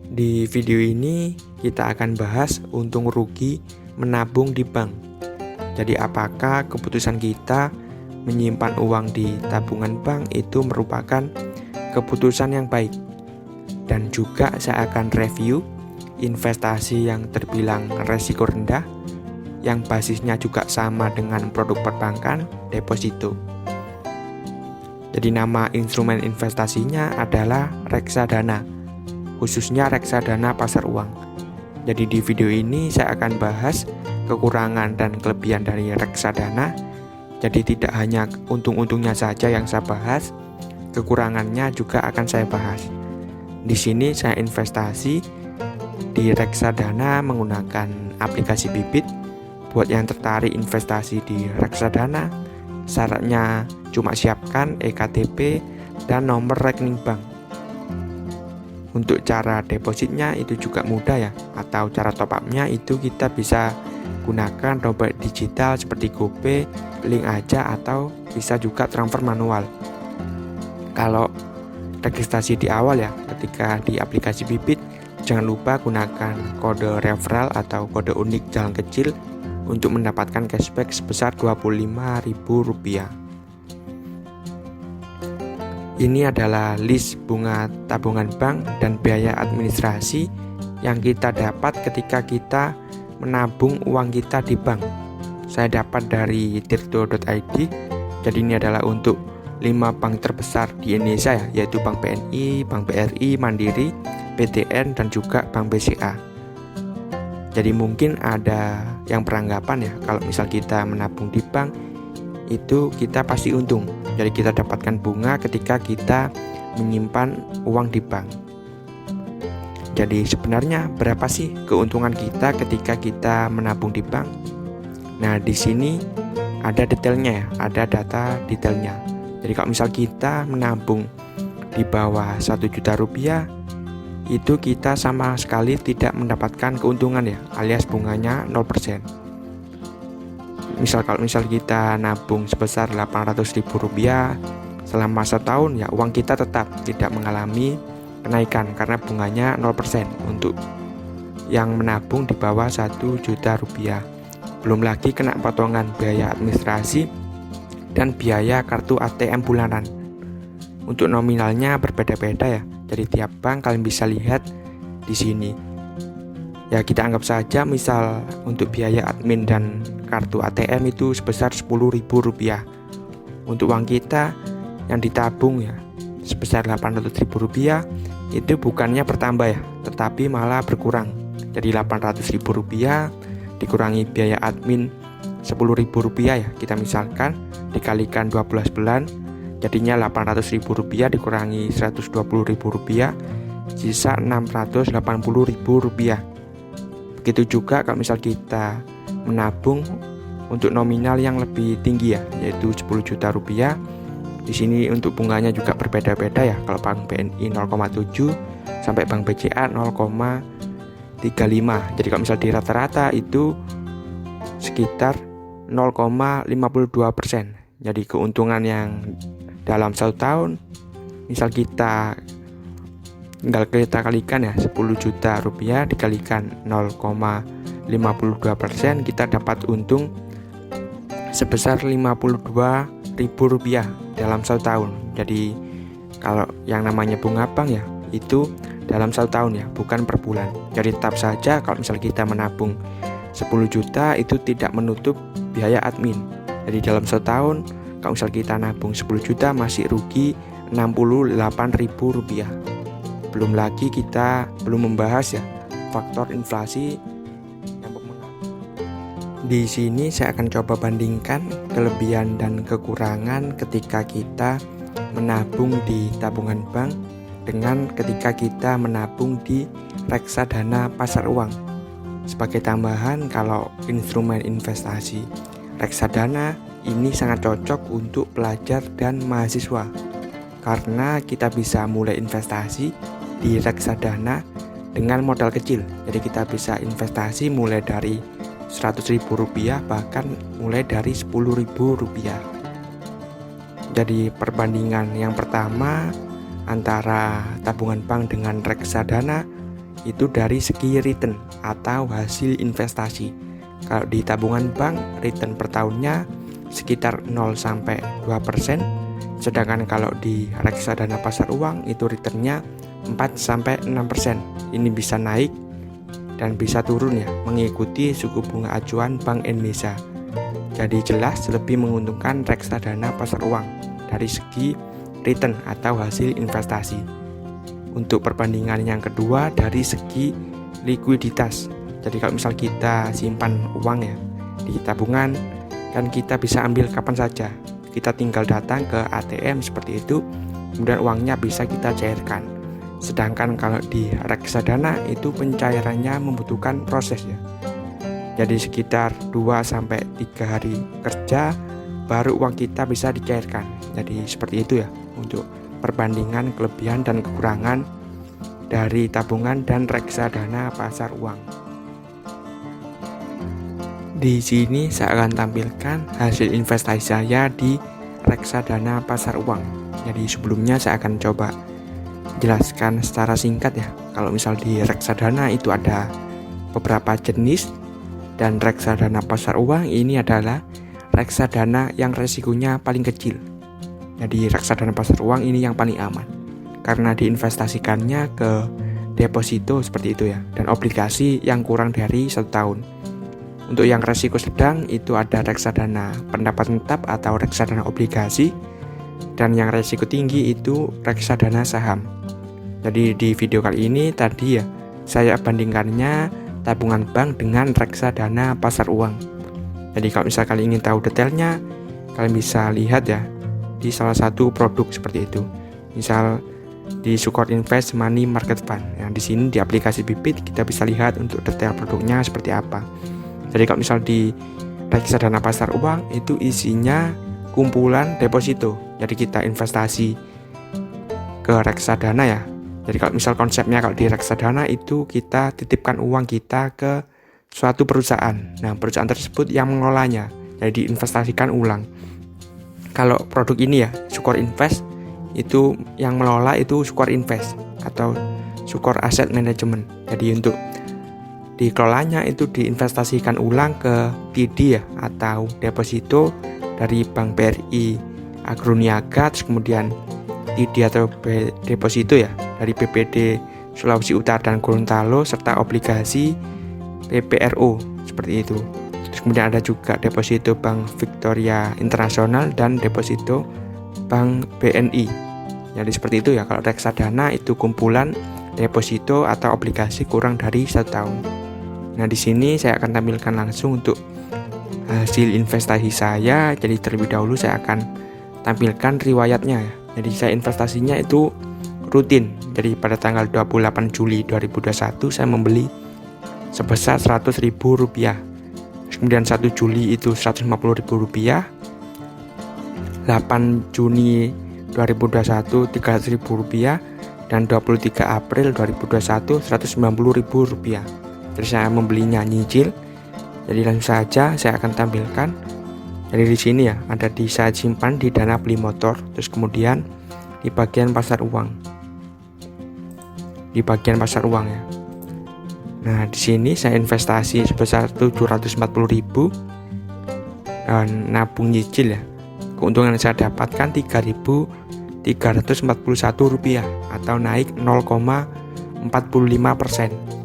Di video ini kita akan bahas untung rugi menabung di bank. Jadi apakah keputusan kita menyimpan uang di tabungan bank itu merupakan keputusan yang baik? Dan juga saya akan review investasi yang terbilang resiko rendah, yang basisnya juga sama dengan produk perbankan, deposito. Jadi nama instrumen investasinya adalah reksadana, khususnya reksadana pasar uang. Jadi di video ini saya akan bahas kekurangan dan kelebihan dari reksadana. Jadi tidak hanya untung-untungnya saja yang saya bahas, kekurangannya juga akan saya bahas. Di sini saya investasi di reksadana menggunakan aplikasi Bibit. Buat yang tertarik investasi di reksadana, syaratnya cuma siapkan eKTP dan nomor rekening bank. Untuk cara depositnya itu juga mudah ya, atau cara top up-nya itu kita bisa gunakan dompet digital seperti GoPay, link aja, atau bisa juga transfer manual. Kalau registrasi di awal ya, ketika di aplikasi Bibit, jangan lupa gunakan kode referral atau kode unik jalan kecil untuk mendapatkan cashback sebesar Rp25.000. Ini adalah list bunga tabungan bank dan biaya administrasi yang kita dapat ketika kita menabung uang kita di bank. Saya dapat dari tirto.id. Jadi ini adalah untuk 5 bank terbesar di Indonesia ya, yaitu Bank BNI, Bank BRI, Mandiri, BTN, dan juga Bank BCA. Jadi mungkin ada yang beranggapan ya, kalau misal kita menabung di bank itu kita pasti untung. Jadi kita dapatkan bunga ketika kita menyimpan uang di bank. Jadi sebenarnya berapa sih keuntungan kita ketika kita menabung di bank? Nah, di sini ada detailnya ya, ada data detailnya. Jadi kalau misal kita menabung di bawah Rp1.000.000, itu kita sama sekali tidak mendapatkan keuntungan ya, alias bunganya 0%. Kalau misal kita nabung sebesar Rp800.000 selama setahun ya, uang kita tetap tidak mengalami kenaikan karena bunganya 0% untuk yang menabung di bawah Rp1.000.000. Belum lagi kena potongan biaya administrasi dan biaya kartu ATM bulanan. Untuk nominalnya berbeda-beda ya. Jadi tiap bank kalian bisa lihat di sini. Ya kita anggap saja misal untuk biaya admin dan kartu ATM itu sebesar Rp10.000. Untuk uang kita yang ditabung ya sebesar Rp800.000 itu bukannya bertambah ya, tetapi malah berkurang. Jadi Rp800.000 dikurangi biaya admin Rp10.000 ya, kita misalkan dikalikan 12 bulan, jadinya Rp800.000 dikurangi Rp120.000, sisa Rp680.000. Begitu juga kalau misal kita menabung untuk nominal yang lebih tinggi ya, yaitu Rp10 juta. Di sini untuk bunganya juga berbeda-beda ya. Kalau Bank BNI 0,7 sampai Bank BCA 0,35. Jadi kalau misal di rata-rata itu sekitar 0,52%. Jadi keuntungan yang dalam 1 tahun, misal kita tinggal kita kalikan ya, Rp10 juta dikalikan 0,52%, kita dapat untung sebesar Rp52.000 dalam 1 tahun. Jadi kalau yang namanya bunga bank ya, itu dalam 1 tahun ya, bukan per bulan. Jadi tetap saja kalau misal kita menabung 10 juta itu tidak menutup biaya admin. Jadi dalam 1 tahun kalau misal kita nabung 10 juta masih rugi Rp68.000. Belum lagi kita belum membahas ya faktor inflasi yang mempengaruhi. Di sini saya akan coba bandingkan kelebihan dan kekurangan ketika kita menabung di tabungan bank dengan ketika kita menabung di reksadana pasar uang. Sebagai tambahan, kalau instrumen investasi reksadana ini sangat cocok untuk pelajar dan mahasiswa karena kita bisa mulai investasi di reksadana dengan modal kecil. Jadi kita bisa investasi mulai dari Rp100.000, bahkan mulai dari Rp10.000. Jadi perbandingan yang pertama antara tabungan bank dengan reksadana, itu dari segi return atau hasil investasi. Kalau di tabungan bank, return per tahunnya sekitar 0-2%, sedangkan kalau di reksadana pasar uang itu returnnya 4-6%. Ini bisa naik dan bisa turun ya, mengikuti suku bunga acuan Bank Indonesia. Jadi jelas lebih menguntungkan reksadana pasar uang dari segi return atau hasil investasi. Untuk perbandingan yang kedua dari segi likuiditas. Jadi kalau misal kita simpan uang ya di tabungan, kan kita bisa ambil kapan saja. Kita tinggal datang ke ATM seperti itu, kemudian uangnya bisa kita cairkan. Sedangkan kalau di reksadana itu pencairannya membutuhkan proses ya. Jadi sekitar 2-3 hari kerja baru uang kita bisa dicairkan. Jadi seperti itu ya untuk perbandingan kelebihan dan kekurangan dari tabungan dan reksadana pasar uang. Di sini saya akan tampilkan hasil investasi saya di reksadana pasar uang. Jadi sebelumnya saya akan coba jelaskan secara singkat ya. Kalau misal di reksadana itu ada beberapa jenis, dan reksadana pasar uang ini adalah reksadana yang resikonya paling kecil. Jadi reksadana pasar uang ini yang paling aman karena diinvestasikannya ke deposito seperti itu ya, dan obligasi yang kurang dari 1 tahun. Untuk yang resiko sedang itu ada reksadana pendapatan tetap atau reksadana obligasi, dan yang resiko tinggi itu reksadana saham. Jadi di video kali ini tadi ya saya bandingkannya tabungan bank dengan reksadana pasar uang. Jadi kalau misal kalian ingin tahu detailnya, kalian bisa lihat ya di salah satu produk seperti itu. Misal di Sukor Invest Money Market Fund. Yang di sini di aplikasi Bibit kita bisa lihat untuk detail produknya seperti apa. Jadi kalau misal di reksadana pasar uang itu isinya kumpulan deposito. Jadi kita investasi ke reksadana ya. Jadi kalau misal konsepnya kalau di reksadana itu kita titipkan uang kita ke suatu perusahaan. Nah, perusahaan tersebut yang mengelolanya. Jadi diinvestasikan ulang. Kalau produk ini ya, Sukor Invest itu yang mengelola itu Sukor Invest atau Sukor Asset Management. Jadi untuk dikelolanya itu diinvestasikan ulang ke TD ya atau deposito dari Bank BRI Agroniaga, terus kemudian TD atau deposito ya dari BPD Sulawesi Utara dan Gorontalo, serta obligasi PPRO seperti itu. Terus kemudian ada juga deposito Bank Victoria Internasional dan deposito Bank BNI. Jadi seperti itu ya. Kalau reksadana itu kumpulan deposito atau obligasi kurang dari 1 tahun. Nah, di sini saya akan tampilkan langsung untuk hasil investasi saya. Jadi terlebih dahulu saya akan tampilkan riwayatnya. Jadi saya investasinya itu rutin. Jadi pada tanggal 28 Juli 2021 saya membeli sebesar Rp100.000. Kemudian 1 Juli itu Rp150.000. 8 Juni 2021 Rp300.000 dan 23 April 2021 Rp190.000. Jadi saya membelinya nyicil. Jadi langsung saja saya akan tampilkan. Jadi di sini ya ada di saya simpan di dana beli motor, terus kemudian di bagian pasar uang. Di bagian pasar uang ya. Nah, di sini saya investasi sebesar Rp740.000 dan nabung nyicil ya. Keuntungan yang saya dapatkan Rp3.341 atau naik 0,45%.